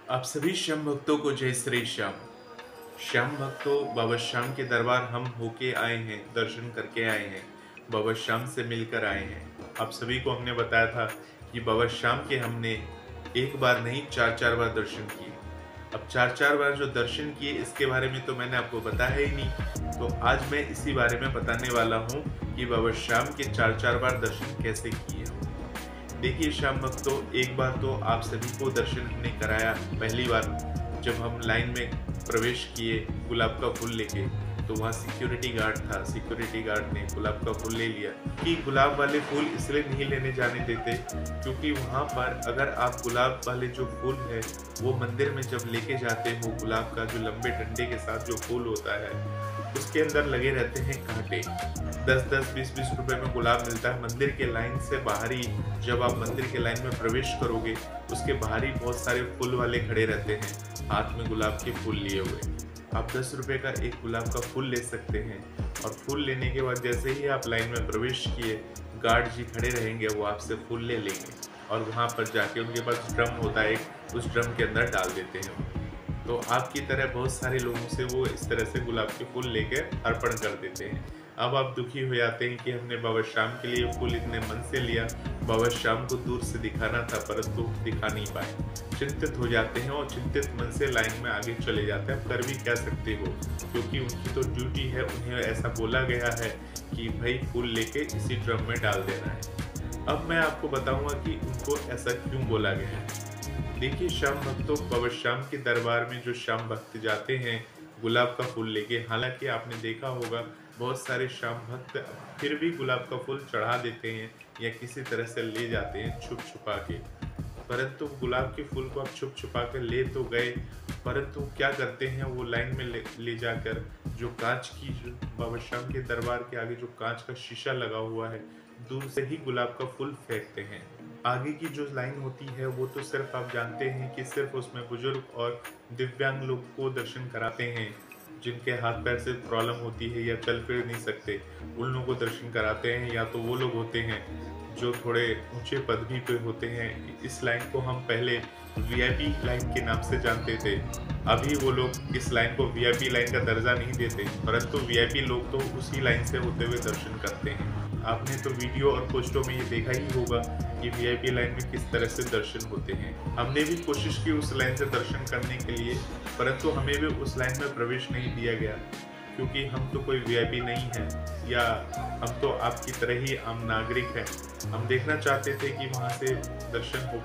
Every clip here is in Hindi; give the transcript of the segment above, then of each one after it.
आप सभी श्याम भक्तों को जय श्री श्याम। श्याम भक्तों, बाबा श्याम के दरबार हम होके आए हैं, दर्शन करके आए हैं, बाबा श्याम से मिलकर आए हैं। आप सभी को हमने बताया था कि बाबा श्याम के हमने एक बार नहीं चार चार बार दर्शन किए। अब चार चार बार जो दर्शन किए इसके बारे में तो मैंने आपको बताया ही नहीं, तो आज मैं इसी बारे में बताने वाला हूँ कि बाबा श्याम के चार चार बार दर्शन कैसे किए। देखिए श्याम भक्तों, एक बार तो आप सभी को दर्शन हमने कराया। पहली बार जब हम लाइन में प्रवेश किए गुलाब का फूल लेके, तो वहाँ सिक्योरिटी गार्ड था। सिक्योरिटी गार्ड ने गुलाब का फूल ले लिया कि गुलाब वाले फूल इसलिए नहीं लेने जाने देते क्योंकि वहाँ पर अगर आप गुलाब वाले जो फूल है वो मंदिर में जब लेके जाते हो, गुलाब का जो लंबे डंडे के साथ जो फूल होता है उसके अंदर लगे रहते हैं कांटे। 10-10, 20-20 रुपए में गुलाब मिलता है। मंदिर के लाइन से बाहर ही जब आप मंदिर के लाइन में प्रवेश करोगे उसके बाहर ही बहुत सारे फूल वाले खड़े रहते हैं, हाथ में गुलाब के फूल लिए हुए। आप 10 रुपए का एक गुलाब का फूल ले सकते हैं और फूल लेने के बाद जैसे ही आप लाइन में प्रवेश किए, गार्ड जी खड़े रहेंगे, वो आपसे फूल ले लेंगे और वहाँ पर जाके उनके पास ड्रम होता है, उस ड्रम के अंदर डाल देते हैं। तो आपकी तरह बहुत सारे लोगों से वो इस तरह से गुलाब के फूल लेकर अर्पण कर देते हैं। अब आप दुखी हो जाते हैं कि हमने बाबा श्याम के लिए फूल इतने मन से लिया, बाबा श्याम को दूर से दिखाना था परंतु दिखा नहीं पाए। चिंतित हो जाते हैं और चिंतित मन से लाइन में आगे चले जाते हैं। आप कर भी क्या सकते हो, क्योंकि उनकी तो ड्यूटी है, उन्हें ऐसा बोला गया है कि भाई फूल लेके इसी ड्रम में डाल देना है। अब मैं आपको बताऊंगा कि उनको ऐसा क्यों बोला गया है। देखिए श्याम भक्तों, बाबा श्याम के दरबार में जो श्याम भक्त जाते हैं गुलाब का फूल लेके, हालांकि आपने देखा होगा बहुत सारे श्याम भक्त फिर भी गुलाब का फूल चढ़ा देते हैं या किसी तरह से ले जाते हैं छुप छुपा के, परंतु गुलाब के फूल को आप छुप छुपा कर ले तो गए, परंतु क्या करते हैं वो लाइन में ले जाकर जो कांच की, जो बाबा श्याम के दरबार के आगे जो कांच का शीशा लगा हुआ है, दूर से ही गुलाब का फूल फेंकते हैं। आगे की जो लाइन होती है वो तो सिर्फ आप जानते हैं कि सिर्फ उसमें बुजुर्ग और दिव्यांग लोग को दर्शन कराते हैं, जिनके हाथ पैर से प्रॉब्लम होती है या चल फिर नहीं सकते, उन लोगों को दर्शन कराते हैं। या तो वो लोग होते हैं जो थोड़े ऊंचे पदवी पे होते हैं। इस लाइन को हम पहले वीआईपी लाइन के नाम से जानते थे, अभी वो लोग इस लाइन को वीआईपी लाइन का दर्जा नहीं देते, परंतु वीआईपी लोग तो उसी लाइन से होते हुए दर्शन करते हैं। आपने तो वीडियो और पोस्टों में ये देखा ही होगा कि वीआईपी लाइन में किस तरह से दर्शन होते हैं। हमने भी कोशिश की उस लाइन से दर्शन करने के लिए, परंतु हमें भी उस लाइन में प्रवेश नहीं दिया गया क्योंकि हम तो कोई वीआईपी नहीं है, या हम तो आपकी तरह ही आम नागरिक हैं। हम देखना चाहते थे कि वहाँ से दर्शन हो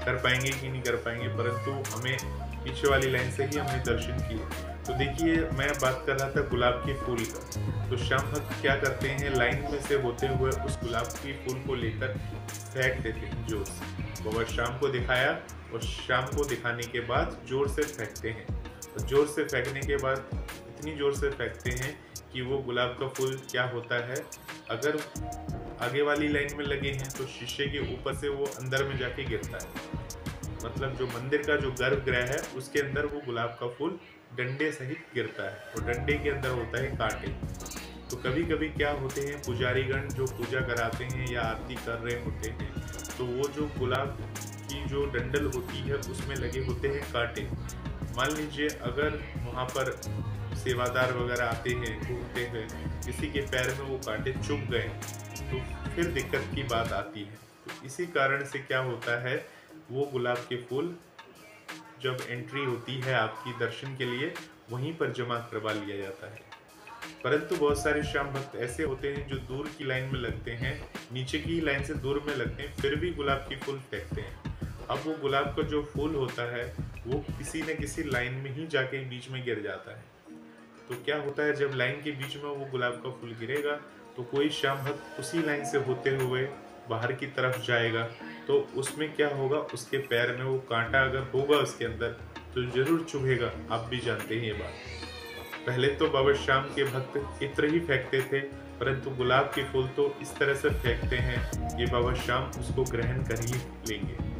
कर पाएंगे कि नहीं कर पाएंगे, परंतु हमें पीछे वाली लाइन से ही हमने दर्शन किए। तो देखिए, मैं बात कर रहा था गुलाब के फूल का। तो श्याम भक्त क्या करते हैं, लाइन में से होते हुए उस गुलाब के फूल को लेकर फेंक देते हैं जोर से। बाबा श्याम को दिखाया और श्याम को दिखाने के बाद जोर से फेंकते हैं। और जोर से फेंकने के बाद इतनी जोर से फेंकते हैं कि वो गुलाब का फूल क्या होता है, अगर आगे वाली लाइन में लगे हैं तो शीशे के ऊपर से वो अंदर में जाके गिरता है। मतलब जो मंदिर का जो गर्भगृह है उसके अंदर वो गुलाब का फूल डंडे सहित गिरता है और डंडे के अंदर होता है कांटे। तो कभी कभी क्या होते हैं, पुजारीगण जो पूजा कराते हैं या आरती कर रहे होते हैं, तो वो जो गुलाब की जो डंडल होती है उसमें लगे होते हैं कांटे। मान लीजिए अगर वहाँ पर सेवादार वगैरह आते हैं, घूमते हैं, किसी के पैर में वो कांटे चुभ गए तो फिर दिक्कत की बात आती है। तो इसी कारण से क्या होता है, वो गुलाब के फूल जब एंट्री होती है आपकी दर्शन के लिए वहीं पर जमा करवा लिया जाता है। परंतु बहुत सारे श्याम भक्त ऐसे होते हैं जो दूर की लाइन में लगते हैं, नीचे की लाइन से दूर में लगते हैं, फिर भी गुलाब के फूल फेंकते हैं। अब वो गुलाब का जो फूल होता है वो किसी न किसी लाइन में ही जाके बीच में गिर जाता है। तो क्या होता है, जब लाइन के बीच में वो गुलाब का फूल गिरेगा तो कोई श्याम भक्त उसी लाइन से होते हुए बाहर की तरफ जाएगा, तो उसमें क्या होगा, उसके पैर में वो कांटा अगर होगा उसके अंदर तो जरूर चुभेगा। आप भी जानते हैं ये बात। पहले तो बाबा श्याम के भक्त इत्र ही फेंकते थे, परंतु गुलाब के फूल तो इस तरह से फेंकते हैं कि बाबा श्याम उसको ग्रहण कर ही लेंगे।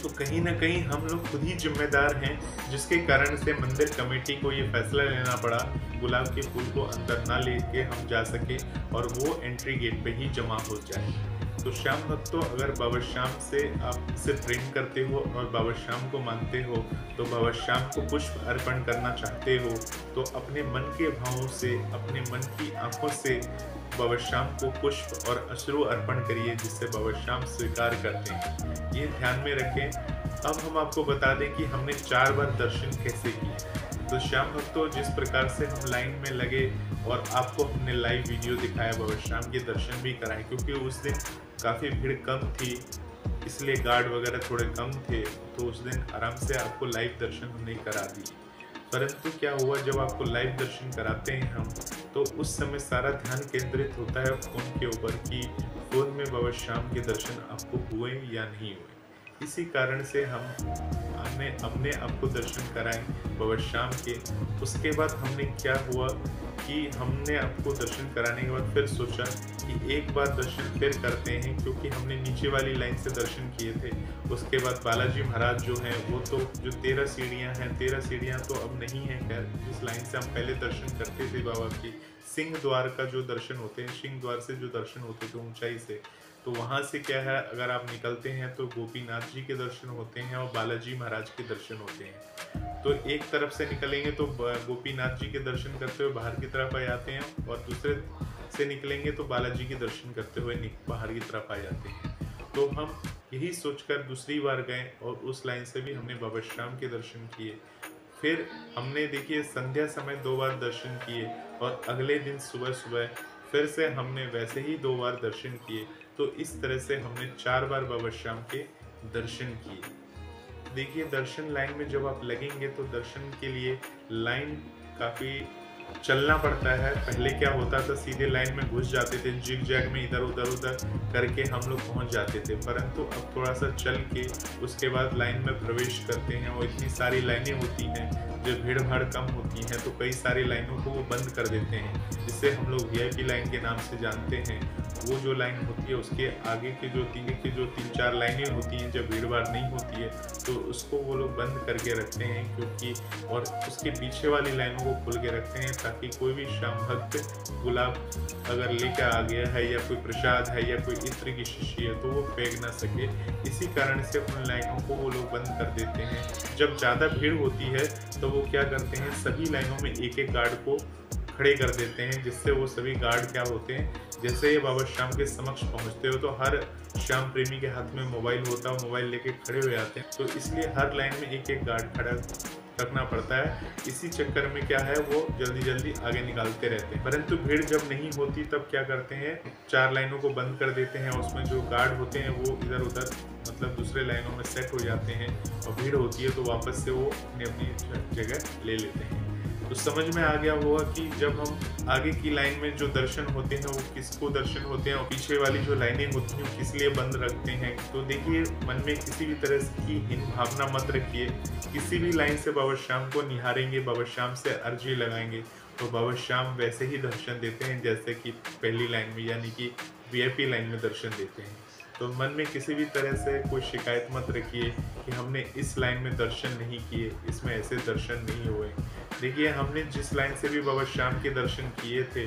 तो कहीं ना कहीं हम लोग खुद ही जिम्मेदार हैं, जिसके कारण से मंदिर कमेटी को ये फैसला लेना पड़ा गुलाब के फूल को अंदर ना लेके हम जा सके और वो एंट्री गेट पे ही जमा हो जाए। तो श्याम भक्तों, अगर बाबा श्याम से आप इसे प्रेम करते हो और बाबा श्याम को मानते हो, तो बाबा श्याम को पुष्प अर्पण करना चाहते हो, तो अपने मन के भावों से, अपने मन की आंखों से बाबा श्याम को पुष्प और अश्रु अर्पण करिए, जिससे बाबा श्याम स्वीकार करते हैं। ये ध्यान में रखें। अब हम आपको बता दें कि हमने 4 बार दर्शन कैसे किए। तो श्याम भक्तों, जिस प्रकार से हम लाइन में लगे और आपको हमने लाइव वीडियो दिखाया, बाबा श्याम के दर्शन भी कराए, क्योंकि उस दिन काफ़ी भीड़ कम थी, इसलिए गार्ड वगैरह थोड़े कम थे, तो उस दिन आराम से आपको लाइव दर्शन हमने करा दिए। परंतु क्या हुआ, जब आपको लाइव दर्शन कराते हैं हम, तो उस समय सारा ध्यान केंद्रित होता है फ़ोन के ऊपर कि फ़ोन में बाबा श्याम के दर्शन आपको हुए या नहीं हुए। इसी कारण से हमने अपने आपको दर्शन कराए बाबा श्याम के। उसके बाद हमने क्या हुआ कि हमने आपको दर्शन कराने के बाद फिर सोचा कि एक बार दर्शन फिर करते हैं, क्योंकि हमने नीचे वाली लाइन से दर्शन किए थे। उसके बाद बालाजी महाराज जो हैं, वो तो जो 13 सीढ़ियाँ हैं, 13 सीढ़ियाँ तो अब नहीं है। खैर, जिस लाइन से हम पहले दर्शन करते थे बाबा की, सिंह द्वार का जो दर्शन होते हैं, सिंह द्वार से जो दर्शन होते थे ऊंचाई से, तो वहाँ से क्या है, अगर आप निकलते हैं तो गोपीनाथ जी के दर्शन होते हैं और बालाजी महाराज के दर्शन होते हैं। तो एक तरफ से निकलेंगे तो गोपीनाथ जी के दर्शन करते हुए बाहर की तरफ आ जाते हैं, और दूसरे से निकलेंगे तो बालाजी के दर्शन करते हुए बाहर की तरफ आ जाते हैं। तो हम यही सोचकर दूसरी बार गए और उस लाइन से भी हमने बाबा श्याम के दर्शन किए। फिर हमने देखिए संध्या समय 2 बार दर्शन किए, और अगले दिन सुबह सुबह फिर से हमने वैसे ही 2 बार दर्शन किए। तो इस तरह से हमने 4 बार बाबा श्याम के दर्शन किए। देखिए, दर्शन लाइन में जब आप लगेंगे तो दर्शन के लिए लाइन काफ़ी चलना पड़ता है। पहले क्या होता था, सीधे लाइन में घुस जाते थे, जिग जैग में इधर उधर करके हम लोग पहुंच जाते थे। परंतु अब थोड़ा सा चल के उसके बाद लाइन में प्रवेश करते हैं, और इतनी सारी लाइनें होती हैं, जब भीड़ भाड़ कम होती है तो कई सारी लाइनों को वो बंद कर देते हैं, जिससे हम लोग VIP लाइन के नाम से जानते हैं। वो जो लाइन होती है उसके आगे के जो 3-4 लाइनें होती हैं, जब भीड़ भाड़ नहीं होती है तो उसको वो लोग बंद करके रखते हैं, क्योंकि और उसके पीछे वाली लाइनों को खोल के रखते हैं, ताकि कोई भी श्याम भक्त गुलाब अगर लेकर आ गया है, या कोई प्रसाद है, या कोई इत्र की शीशी है, तो वो फेंक ना सके। इसी कारण से उन लाइनों को वो लोग बंद कर देते हैं। जब ज़्यादा भीड़ होती है तो वो क्या करते हैं, सभी लाइनों में एक एक गार्ड को खड़े कर देते हैं, जिससे वो सभी गार्ड क्या होते हैं, जैसे ये बाबा श्याम के समक्ष पहुंचते हो तो हर श्याम प्रेमी के हाथ में मोबाइल होता है, मोबाइल लेके खड़े हो जाते हैं। तो इसलिए हर लाइन में एक एक गार्ड खड़ा रखना पड़ता है। इसी चक्कर में क्या है, वो जल्दी जल्दी आगे निकालते रहते हैं। परंतु भीड़ जब नहीं होती तब क्या करते हैं, 4 लाइनों को बंद कर देते हैं। उसमें जो गार्ड होते हैं वो इधर उधर मतलब दूसरे लाइनों में सेट हो जाते हैं, और भीड़ होती है तो वापस से वो अपनी अपनी जगह ले लेते हैं। तो समझ में आ गया होगा कि जब हम आगे की लाइन में जो दर्शन होते हैं वो किसको दर्शन होते हैं, और पीछे वाली जो लाइनें होती हैं किस लिए बंद रखते हैं। तो देखिए, मन में किसी भी तरह की हीन भावना मत रखिए। किसी भी लाइन से बाबा श्याम को निहारेंगे, बाबा श्याम से अर्जी लगाएंगे, तो बाबा श्याम वैसे ही दर्शन देते हैं जैसे कि पहली लाइन में, यानी कि VIP लाइन में दर्शन देते हैं। तो मन में किसी भी तरह से कोई शिकायत मत रखिए कि हमने इस लाइन में दर्शन नहीं किए, इसमें ऐसे दर्शन नहीं हुए। देखिए, हमने जिस लाइन से भी बाबा श्याम के दर्शन किए थे,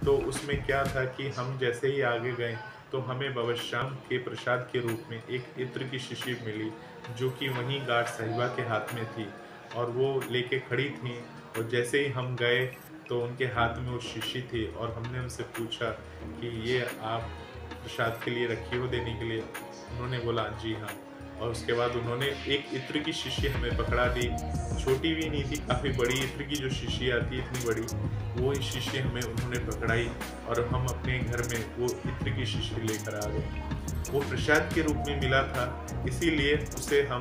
तो उसमें क्या था कि हम जैसे ही आगे गए तो हमें बाबा श्याम के प्रसाद के रूप में एक इत्र की शीशी मिली, जो कि वहीं गार्ड साहिबा के हाथ में थी, और वो लेके खड़ी थी। और जैसे ही हम गए तो उनके हाथ में वो शीशी थी, और हमने उनसे पूछा कि ये आप प्रसाद के लिए रखी हो देने के लिए। उन्होंने बोला जी हाँ, और उसके बाद उन्होंने एक इत्र की शीशी हमें पकड़ा दी। छोटी भी नहीं थी, काफ़ी बड़ी इत्र की जो शीशी आती है इतनी बड़ी, वो शीशी हमें उन्होंने पकड़ाई, और हम अपने घर में वो इत्र की शीशी लेकर आ गए। वो प्रसाद के रूप में मिला था, इसीलिए उसे हम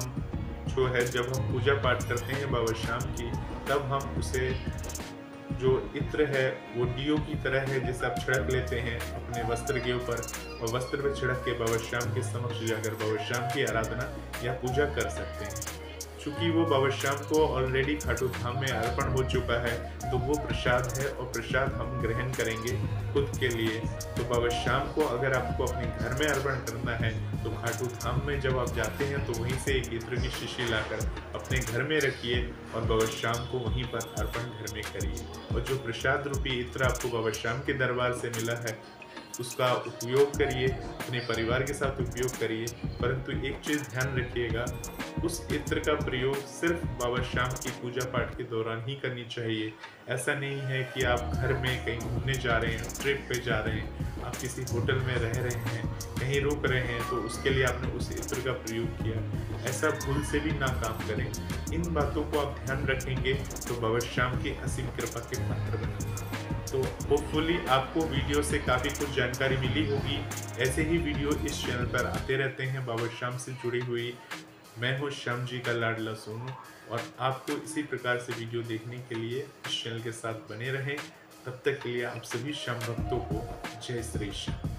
जो है, जब हम पूजा पाठ करते हैं बाबा श्याम की, तब हम उसे जो इत्र है वो दियो की तरह है, जिसे आप छिड़क लेते हैं अपने वस्त्र के ऊपर, और वस्त्र पर छिड़क के बाबा श्याम के समक्ष जाकर बाबा श्याम की आराधना या पूजा कर सकते हैं। चूँकि वो बाबा श्याम को ऑलरेडी खाटू धाम में अर्पण हो चुका है, तो वो प्रसाद है, और प्रसाद हम ग्रहण करेंगे खुद के लिए। तो बाबा श्याम को अगर आपको अपने घर में अर्पण करना है, तो खाटू धाम में जब आप जाते हैं तो वहीं से एक इत्र की शीशी लाकर अपने घर में रखिए, और बाबा श्याम को वहीं पर अर्पण घर में करिए। और जो प्रसाद रूपी इत्र आपको बाबा श्याम के दरबार से मिला है, उसका उपयोग करिए, अपने परिवार के साथ उपयोग करिए, परंतु एक चीज़ ध्यान रखिएगा, उस इत्र का प्रयोग सिर्फ बाबा श्याम की पूजा पाठ के दौरान ही करनी चाहिए। ऐसा नहीं है कि आप घर में कहीं घूमने जा रहे हैं, ट्रिप पे जा रहे हैं, आप किसी होटल में रह रहे हैं, कहीं रुक रहे हैं, तो उसके लिए आपने उस इत्र का प्रयोग किया। ऐसा भूल से भी ना काम करें। इन बातों को आप ध्यान रखेंगे तो बाबा श्याम की असीम कृपा के पात्र बनेंगे। तो होपफुली आपको वीडियो से काफ़ी कुछ जानकारी मिली होगी। ऐसे ही वीडियो इस चैनल पर आते रहते हैं बाबा श्याम से जुड़ी हुई। मैं हूँ श्याम जी का लाडला सोनू, और आपको इसी प्रकार से वीडियो देखने के लिए इस चैनल के साथ बने रहें। तब तक के लिए आप सभी श्याम भक्तों को जय श्री श्याम।